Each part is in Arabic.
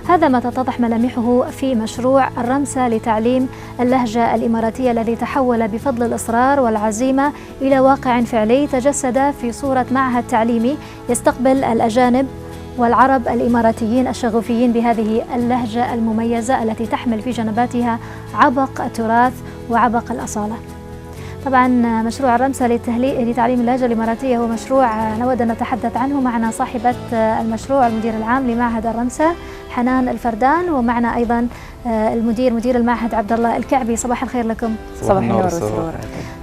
هذا ما تتضح ملامحه في مشروع الرمسة لتعليم اللهجة الإماراتية الذي تحول بفضل الإصرار والعزيمة إلى واقع فعلي تجسد في صورة معهد تعليمي يستقبل الأجانب والعرب الإماراتيين الشغوفين بهذه اللهجة المميزة التي تحمل في جنباتها عبق التراث وعبق الأصالة. طبعا مشروع الرمسة لتعليم اللهجة الإماراتية هو مشروع نود أن نتحدث عنه. معنا صاحبة المشروع المدير العام لمعهد الرمسة حنان الفردان، ومعنا أيضا مدير المعهد عبد الله الكعبي. صباح الخير لكم. صباح النور والسرور.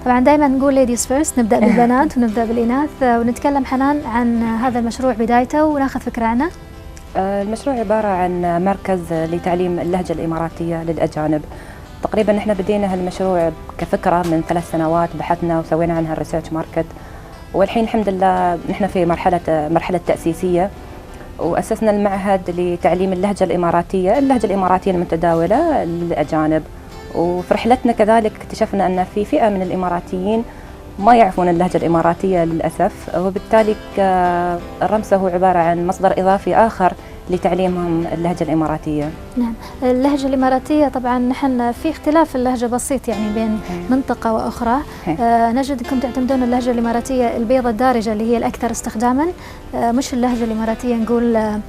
طبعا دائما نقول ليديز فيرست، نبدأ بالبنات ونبدأ بالإناث، ونتكلم حنان عن هذا المشروع بدايته وناخذ فكرة عنه. المشروع عبارة عن مركز لتعليم اللهجة الإماراتية للأجانب. تقريبا نحن بدينا هالمشروع كفكرة من 3 سنوات، بحثنا وسوينا عنها الريسيرش ماركت، والحين الحمد لله نحن في مرحلة تأسيسية، وأسسنا المعهد لتعليم اللهجة الإماراتية المتداولة للأجانب. وفي رحلتنا كذلك اكتشفنا أن في فئة من الإماراتيين ما يعرفون اللهجة الإماراتية للأسف، وبالتالي الرمسة هو عبارة عن مصدر إضافي آخر لتعليمهم اللهجة الإماراتية. نعم، اللهجة الإماراتية طبعا نحن في اختلاف اللهجة بسيط يعني بين منطقة وأخرى. نجدكم تعتمدون اللهجة الإماراتية البيضة الدارجة اللي هي الأكثر استخداما، مش اللهجة الإماراتية نقول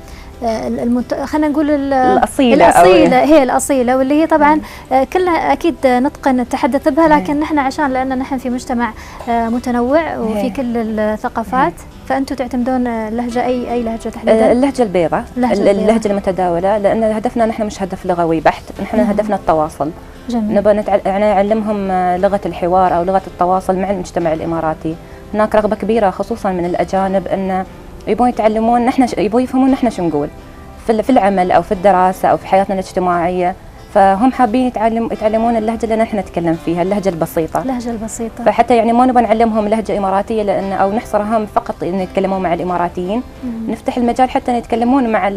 خلينا نقول الأصيلة هي الأصيلة، واللي هي طبعا كلنا أكيد نتقن التحدث بها، لكن نحن عشان نحن في مجتمع متنوع وفي كل الثقافات، فأنتم تعتمدون اللهجة أي لهجة تحديدا؟ اللهجة البيضاء، اللهجة المتداولة، لأن هدفنا نحن مش هدف لغوي بحت، نحن هدفنا التواصل. جميل. نبغى نعلمهم لغة الحوار أو لغة التواصل مع المجتمع الإماراتي. هناك رغبة كبيرة خصوصا من الأجانب أن يبغون يتعلمون يبغون يفهمون نحن شو نقول في العمل أو في الدراسة أو في حياتنا الاجتماعية، فهم حابين يتعلمون اللهجة اللي نحن نتكلم فيها، اللهجة البسيطة. فحتى يعني ما نبغى نعلمهم لهجة إماراتية لأن أو نحصرهم فقط إن يتكلمون مع الإماراتيين، نفتح المجال حتى يتكلمون مع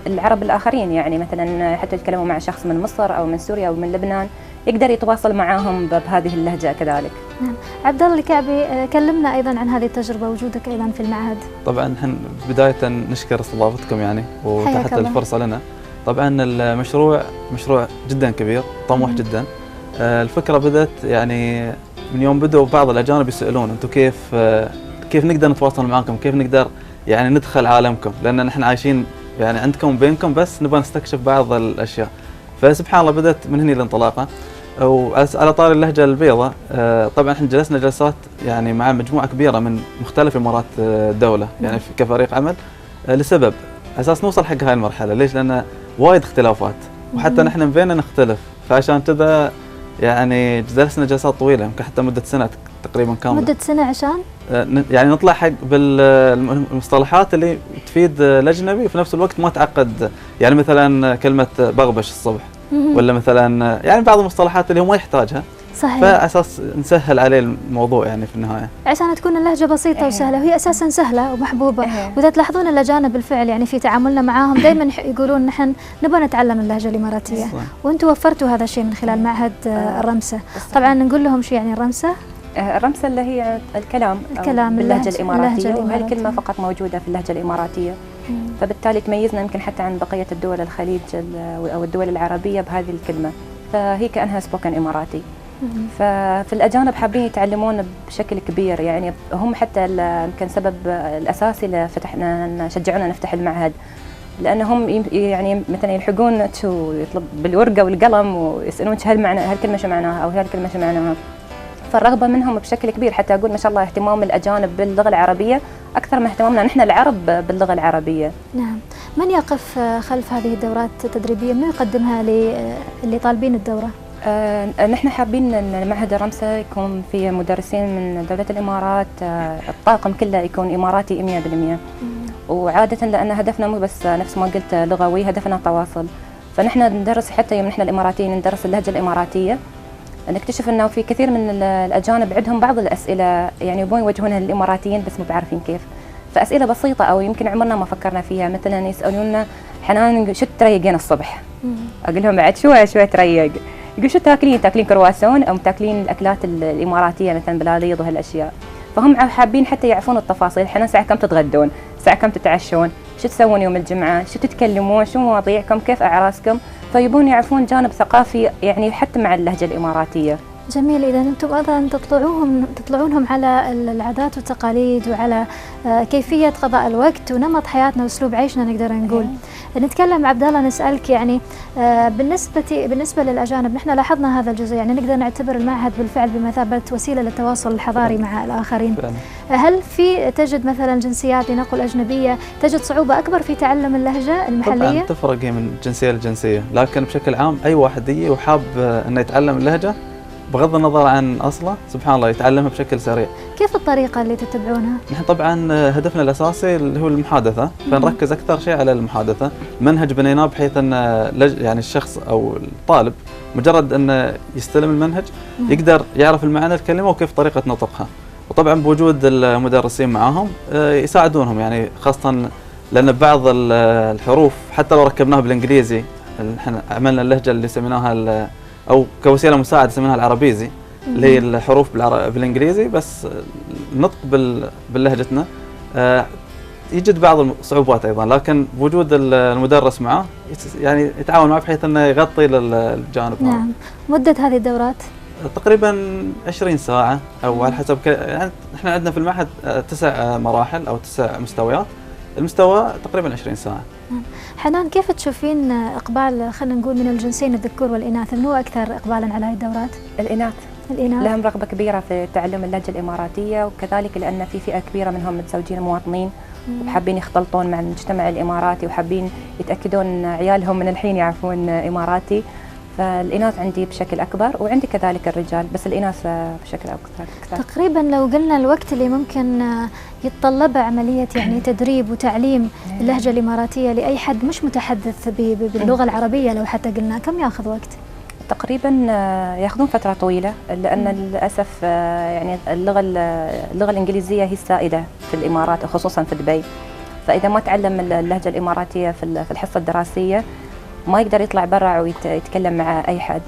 العرب الآخرين، يعني مثلا حتى يتكلمون مع شخص من مصر أو من سوريا أو من لبنان يقدر يتواصل معاهم بهذه اللهجة كذلك. نعم. عبد الله الكعبي، كلمنا أيضا عن هذه التجربة، وجودك أيضا في المعهد. طبعا نحن بداية نشكر استضافتكم يعني وتحت الفرصة لنا. طبعا المشروع مشروع جدا كبير طموح جدا. الفكرة بدأت يعني من يوم بدأوا بعض الأجانب يسألون أنتم كيف نقدر نتواصل معكم، كيف نقدر يعني ندخل عالمكم، لأن نحن عايشين يعني عندكم وبينكم بس نبغى نستكشف بعض الأشياء. فسبحان الله بدأت من هنا الانطلاقة. وعلى طاري اللهجة البيضاء، طبعا احنا جلسنا جلسات يعني مع مجموعة كبيرة من مختلف إمارات الدولة يعني كفريق عمل، لسبب أساس نوصل حق هاي المرحلة. ليش؟ لأن وايد اختلافات وحتى نحن من بيننا نختلف، فعشان كذا يعني جلسنا جلسات طويلة يمكن حتى مدة سنة تقريبا كاملة. مدة سنة عشان يعني نطلع حق بالمصطلحات اللي تفيد الأجنبي وفي نفس الوقت ما تعقد، يعني مثلا كلمة بغبش الصبح ولا مثلا يعني بعض المصطلحات اللي هو ما يحتاجها. صحيح. فأساس نسهل عليه الموضوع يعني في النهاية عشان تكون اللهجة بسيطة وسهلة، وهي أساسا سهلة ومحبوبة. وإذا تلاحظون الأجانب بالفعل يعني في تعاملنا معاهم دائما يقولون نحن نبغى نتعلم اللهجة الإماراتية، وأنتم وفرتوا هذا الشيء من خلال معهد الرمسة. طبعا نقول لهم شو يعني الرمسة؟ الرمسة اللي هي الكلام باللهجة الإماراتية، وهي الكلمة فقط موجودة في اللهجة الإماراتية، فبالتالي تميزنا يمكن حتى عن بقية الدول الخليج أو الدول العربية بهذه الكلمة، فهي كأنها سبوكن إماراتي. ففي الأجانب حابين يتعلمون بشكل كبير، يعني هم حتى يمكن سبب الأساسي اللي فتحنا شجعونا نفتح المعهد، لأنهم يعني مثلا يلحقون شو يطلب بالورقة والقلم ويسألون هالكلمة شو معناها أو هالكلمة شو معناها. فالرغبة منهم بشكل كبير، حتى أقول ما شاء الله اهتمام الأجانب باللغة العربية أكثر من اهتمامنا نحن العرب باللغة العربية. نعم. من يقف خلف هذه الدورات التدريبية؟ من يقدمها اللي طالبين الدورة؟ نحن حابين أن معهد الرمسة يكون فيه مدرسين من دولة الإمارات، الطاقم كله يكون إماراتي 100%. وعادة لأن هدفنا مو بس نفس ما قلت لغوي، هدفنا تواصل. فنحن ندرس حتى يوم نحن الإماراتيين ندرس اللهجة الإماراتية، نكتشف أنه في كثير من الأجانب عندهم بعض الأسئلة يعني يبون يوجهونها للإماراتيين بس مو بعارفين كيف. فأسئلة بسيطة أو يمكن عمرنا ما فكرنا فيها، مثلا يسألوننا حنان شو تريقين الصبح؟ أقول لهم بعد شوي تريق. يقول شو تاكلين كرواسون أو تاكلين الأكلات الإماراتية مثلا بلاليض وهالأشياء. فهم حابين حتى يعرفون التفاصيل، حنان ساعة كم تتغدون؟ ساعة كم تتعشون؟ شو تسوون يوم الجمعة، شو تتكلمون، شو مواضيعكم، كيف أعراسكم، فيبون يعرفون جانب ثقافي يعني حتى مع اللهجة الإماراتية. جميل. إذا أنتم أيضا تطلعونهم على العادات والتقاليد وعلى كيفية قضاء الوقت ونمط حياتنا وأسلوب عيشنا نقدر نقول. نتكلم عبد الله، نسألك يعني بالنسبة للأجانب، نحن لاحظنا هذا الجزء، يعني نقدر نعتبر المعهد بالفعل بمثابة وسيلة للتواصل الحضاري مع الآخرين. هل تجد مثلا جنسيات لنقل أجنبية تجد صعوبة أكبر في تعلم اللهجة المحلية؟ طبعا تفرق من جنسية لجنسية، لكن بشكل عام أي واحد يجي وحاب أنه يتعلم اللهجة بغض النظر عن أصله سبحان الله يتعلمها بشكل سريع. كيف الطريقة اللي تتبعونها؟ نحن طبعا هدفنا الأساسي اللي هو المحادثة، فنركز أكثر شيء على المحادثة. منهج بنيناه بحيث أن يعني الشخص أو الطالب مجرد أنه يستلم المنهج يقدر يعرف المعنى الكلمة وكيف طريقة نطقها، وطبعا بوجود المدرسين معاهم يساعدونهم، يعني خاصة لأن بعض الحروف حتى لو ركبناها بالإنجليزي، نحن عملنا اللهجة اللي سميناها أو كوسيلة مساعدة سميناها العربيزي، اللي هي الحروف بالإنجليزي، بس النطق بلهجتنا يجد بعض الصعوبات أيضا، لكن بوجود المدرس معه يعني يتعاون معه بحيث أنه يغطي للجانب. نعم. مدة هذه الدورات؟ تقريبا 20 ساعة أو على حسب يعني احنا عندنا في المعهد 9 مراحل أو 9 مستويات، المستوى تقريبا 20 ساعة. حنان، كيف تشوفين إقبال خلينا نقول من الجنسين الذكور والإناث؟ من هو أكثر إقبالا على هذه الدورات؟ الإناث لهم رغبة كبيرة في تعلم اللهجة الإماراتية، وكذلك لأن في فئة كبيرة منهم متزوجين مواطنين وحابين يختلطون مع المجتمع الإماراتي وحابين يتأكدون عيالهم من الحين يعرفون إماراتي، فالإناث عندي بشكل أكبر، وعندي كذلك الرجال، بس الإناث بشكل أكثر. تقريبا لو قلنا الوقت اللي ممكن يتطلبه عملية يعني تدريب وتعليم اللهجة الإماراتية لأي حد مش متحدث باللغة العربية، لو حتى قلنا كم ياخذ وقت؟ تقريبا ياخذون فترة طويلة، لأن للأسف يعني اللغة الإنجليزية هي السائدة في الإمارات وخصوصا في دبي، فإذا ما تعلم اللهجة الإماراتية في الحصة الدراسية ما يقدر يطلع برا ويتكلم مع أي حد.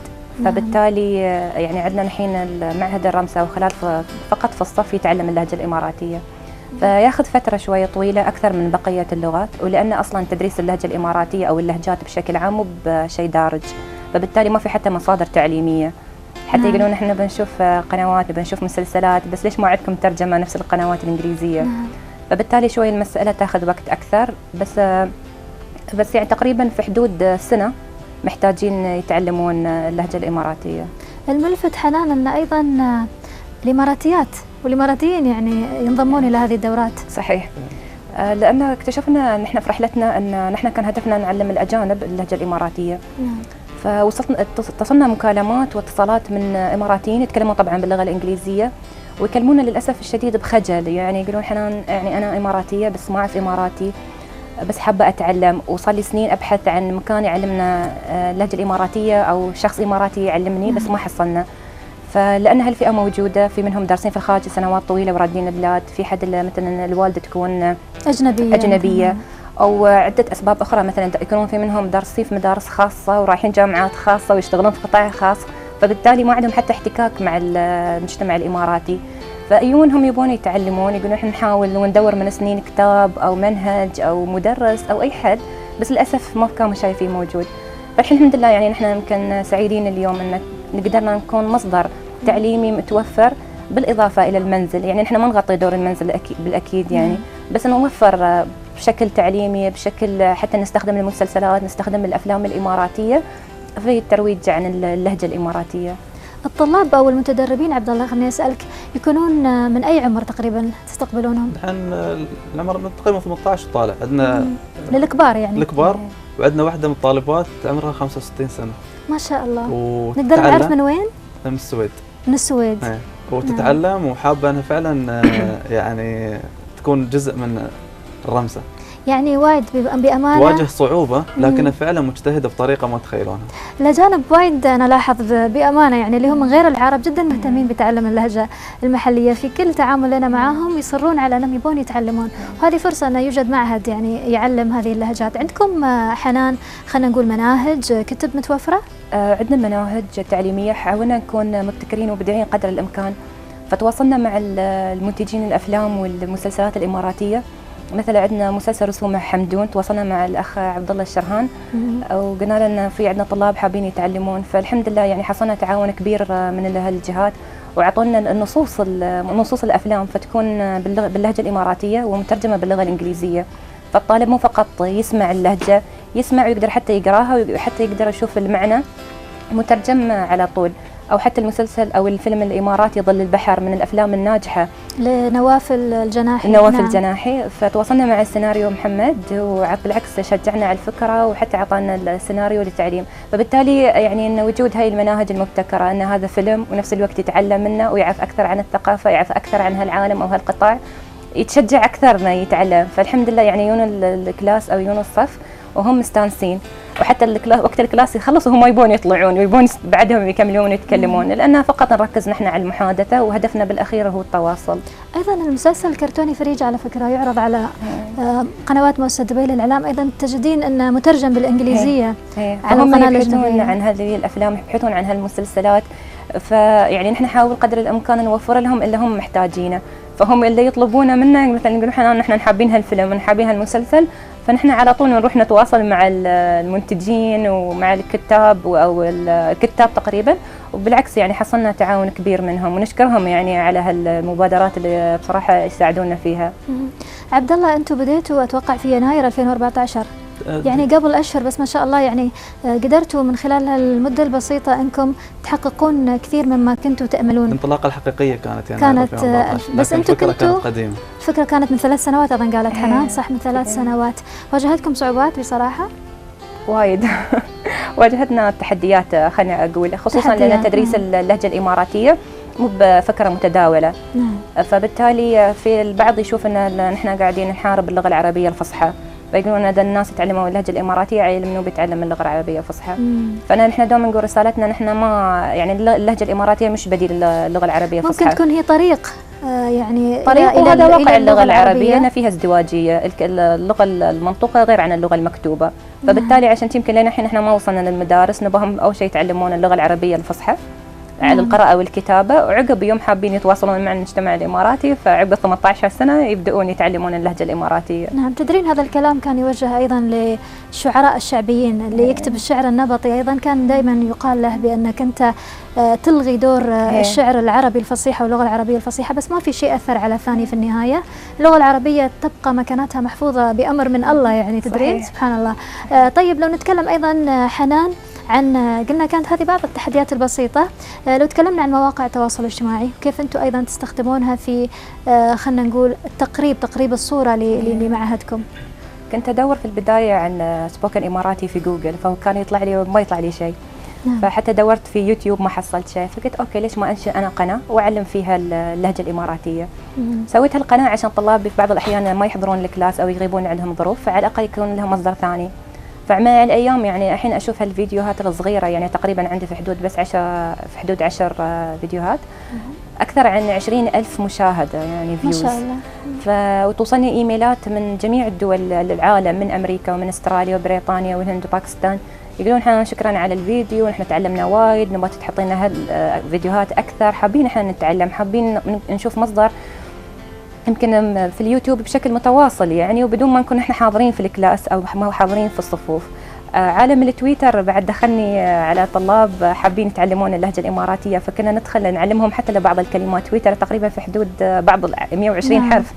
فبالتالي يعني عندنا الحين المعهد الرمسة وخلال فقط في الصف يتعلم اللهجة الإماراتية، فياخذ فترة شوية طويلة أكثر من بقية اللغات، ولأن أصلا تدريس اللهجة الإماراتية أو اللهجات بشكل عام مو بشيء دارج، فبالتالي ما في حتى مصادر تعليمية، حتى يقولون احنا بنشوف قنوات بنشوف مسلسلات، بس ليش ما عندكم ترجمة نفس القنوات الإنجليزية؟ فبالتالي شوي المسألة تاخذ وقت أكثر، بس يعني تقريبا في حدود سنة محتاجين يتعلمون اللهجة الإماراتية. الملفت حنان أن أيضا الإماراتيات والإماراتيين يعني ينضمون إلى هذه الدورات. صحيح، لأن اكتشفنا نحن في رحلتنا أن نحن كان هدفنا نعلم الأجانب اللهجة الإماراتية. فاتصلنا مكالمات واتصالات من إماراتيين يتكلمون طبعا باللغة الإنجليزية، ويكلمونا للأسف الشديد بخجل، يعني يقولون حنان يعني أنا إماراتية بس ما أعرف إماراتي، بس حابة أتعلم، وصار لي سنين أبحث عن مكان يعلمنا اللهجة الإماراتية أو شخص إماراتي يعلمني، بس ما حصلنا. فلأن هالفئة موجودة، في منهم دارسين في الخارج سنوات طويلة ورادين البلاد، في حد مثلا الوالدة تكون أجنبية أو عدة أسباب أخرى، مثلا يكونون في منهم دارسين في مدارس خاصة ورايحين جامعات خاصة ويشتغلون في قطاع خاص، فبالتالي ما عندهم حتى احتكاك مع المجتمع الإماراتي، فأيونهم يبون يتعلمون، يقولون احنا نحاول وندور من سنين كتاب أو منهج أو مدرس أو أي حد، بس للأسف ما كانوا شايفين موجود. فالحين الحمد لله يعني نحن يمكن سعيدين اليوم أن قدرنا نكون مصدر تعليمي متوفر بالإضافة إلى المنزل، يعني نحن ما نغطي دور المنزل بالأكيد يعني، بس نوفر بشكل تعليمي، بشكل حتى نستخدم المسلسلات، نستخدم الأفلام الإماراتية في الترويج عن اللهجة الإماراتية. الطلاب أو المتدربين عبد الله خليني أسألك يكونون من أي عمر تقريبا تستقبلونهم؟ نحن العمر تقريبا 18 طالع، عندنا للكبار يعني؟ الكبار، وعندنا واحدة من الطالبات عمرها 65 سنة. ما شاء الله. نقدر نعرف من وين؟ من السويد. من السويد. وتتعلم وحابة أنها فعلا يعني تكون جزء من الرمسة. يعني وايد بأمانة تواجه صعوبة، لكنها فعلا مجتهدة بطريقة ما تتخيلونها. الأجانب وايد أنا لاحظ بأمانة يعني اللي هم من غير العرب جدا مهتمين بتعلم اللهجة المحلية، في كل تعامل لنا معاهم يصرون على أنهم يبون يتعلمون، وهذه فرصة أنه يوجد معهد يعني يعلم هذه اللهجات. عندكم حنان خلينا نقول مناهج كتب متوفرة؟ عندنا مناهج تعليمية، حاولنا نكون مبتكرين ومبدعين قدر الإمكان، فتواصلنا مع المنتجين الأفلام والمسلسلات الإماراتية مثلا عندنا مسلسل رسومه حمدون، تواصلنا مع الاخ عبد الله الشرهان وقلنا له ان في عندنا طلاب حابين يتعلمون، فالحمد لله يعني حصلنا تعاون كبير من هالجهات، وعطونا نصوص الافلام فتكون باللهجه الاماراتيه ومترجمه باللغه الانجليزيه، فالطالب مو فقط يسمع اللهجه، يسمع ويقدر حتى يقراها وحتى يقدر يشوف المعنى مترجم على طول. أو حتى المسلسل أو الفيلم الإماراتي ظل البحر من الأفلام الناجحة لنواف الجناحي. نواف الجناحي، فتواصلنا مع السيناريو محمد وبالعكس شجعنا على الفكرة وحتى أعطانا السيناريو للتعليم، فبالتالي يعني أن وجود هاي المناهج المبتكرة أن هذا فيلم ونفس الوقت يتعلم منه ويعرف أكثر عن الثقافة، يعرف أكثر عن هالعالم أو هالقطاع، يتشجع أكثر إنه يتعلم. فالحمد لله يعني يجون الكلاس أو يجون الصف وهم مستانسين، وحتى وقت الكلاس يخلص وهم يبون يطلعون ويبون بعدهم يكملون ويتكلمون، لأن فقط نركز نحن على المحادثة وهدفنا بالأخير هو التواصل. أيضا المسلسل الكرتوني فريج على فكرة يعرض على قنوات مؤسسة دبي للإعلام، أيضا تجدين أنه مترجم بالإنجليزية على القناة الأجنبية. عن هذه الأفلام، يبحثون عن هالمسلسلات، فيعني نحن نحاول قدر الإمكان نوفر لهم اللي هم محتاجينه، فهم اللي يطلبونه منا مثلا يقولون نحن حابين هالفيلم ونحابين هالمسلسل، فنحن على طول نروح نتواصل مع المنتجين ومع الكتاب او الكتاب تقريبا، وبالعكس يعني حصلنا تعاون كبير منهم ونشكرهم يعني على هالمبادرات اللي بصراحه يساعدونا فيها. عبد الله، انتم بديتوا اتوقع في يناير 2014، يعني قبل أشهر، بس ما شاء الله يعني قدرتوا من خلال هالمدة البسيطة أنكم تحققون كثير مما كنتوا تأملون. الانطلاقة الحقيقية كانت بس أنتم كنتوا قديمة. الفكرة كانت من 3 سنوات أظن قالت حنان، صح؟ من 3 سنوات. واجهتكم صعوبات بصراحة؟ وايد واجهتنا تحديات، خليني أقول، خصوصا لأن تدريس اللهجة الإماراتية مو بفكرة متداولة. فبالتالي في البعض يشوف أن نحن قاعدين نحارب اللغة العربية الفصحى، فيقولون هذا الناس يتعلموا اللهجة الإماراتية عيل منو بيتعلم اللغة العربية الفصحى. نحن دوما نقول رسالتنا نحن ما يعني اللهجة الإماراتية مش بديل اللغة العربية الفصحى، ممكن تكون هي طريق يعني طريق، وهذا واقع اللغة العربية أن فيها ازدواجية، اللغة المنطوقة غير عن اللغة المكتوبة، فبالتالي عشان يمكن لنا الحين احنا ما وصلنا للمدارس نبغاهم أول شيء يتعلمون اللغة العربية الفصحى على القراءة والكتابة، وعقب يوم حابين يتواصلون مع المجتمع الإماراتي فعقب 18 سنة يبدأون يتعلمون اللهجة الإماراتية. نعم، تدرين هذا الكلام كان يوجه أيضا للشعراء الشعبيين، اللي يكتب الشعر النبطي أيضا كان دائما يقال له بأنك أنت تلغي دور الشعر العربي الفصيح واللغة العربية الفصيحة، بس ما في شيء أثر على الثاني في النهاية. اللغة العربية تبقى مكانتها محفوظة بأمر من الله، يعني تدرين سبحان الله. طيب لو نتكلم أيضا حنان عن، قلنا كانت هذه بعض التحديات البسيطة، لو تكلمنا عن مواقع التواصل الاجتماعي وكيف أنتم أيضا تستخدمونها في خلنا نقول تقريب الصورة لمعهدكم. كنت أدور في البداية عن سبوكن إماراتي في جوجل، فكان يطلع لي ما يطلع لي شيء. فحتى دورت في يوتيوب ما حصلت شيء، فقلت أوكي ليش ما أنشئ أنا قناة وأعلم فيها اللهجة الإماراتية. سويت هالقناة عشان طلابي في بعض الأحيان ما يحضرون الكلاس أو يغيبون عندهم ظروف، فعلى الأقل يكون لهم مصدر ثاني. فمع الأيام يعني الحين أشوف هالفيديوهات الصغيرة، يعني تقريبا عندي في حدود 10 فيديوهات، أكثر عن 20,000 مشاهدة يعني فيوز. ما شاء الله. وتوصلني إيميلات من جميع الدول العالم، من أمريكا ومن أستراليا وبريطانيا والهند وباكستان، يقولون احنا شكرا على الفيديو، نحن تعلمنا وايد، نبغى تحطي لنا فيديوهات أكثر، حابين احنا نتعلم، حابين نشوف مصدر يمكن في اليوتيوب بشكل متواصل يعني، وبدون ما نكون احنا حاضرين في الكلاس او ما حاضرين في الصفوف. عالم التويتر بعد دخلني على طلاب حابين يتعلمون اللهجة الإماراتية، فكنا ندخل نعلمهم حتى لبعض الكلمات. تويتر تقريبا في حدود بعض 120 حرف،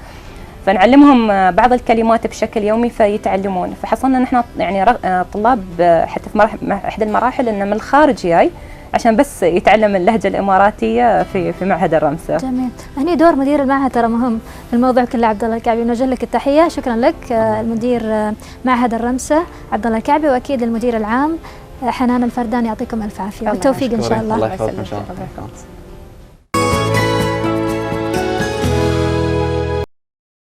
فنعلمهم بعض الكلمات بشكل يومي فيتعلمون. فحصلنا نحن يعني طلاب حتى في احدى المراحل انه من الخارج جاي عشان بس يتعلم اللهجة الإماراتية في معهد الرمسة. جميل. هني دور مدير المعهد ترى مهم في الموضوع كله. عبد الله الكعبي، نوجه لك التحية، شكرا لك المدير معهد الرمسة عبد الله الكعبي، واكيد المدير العام حنان الفردان، يعطيكم الف عافية والتوفيق ان شاء الله. الله يحفظك ان شاء الله.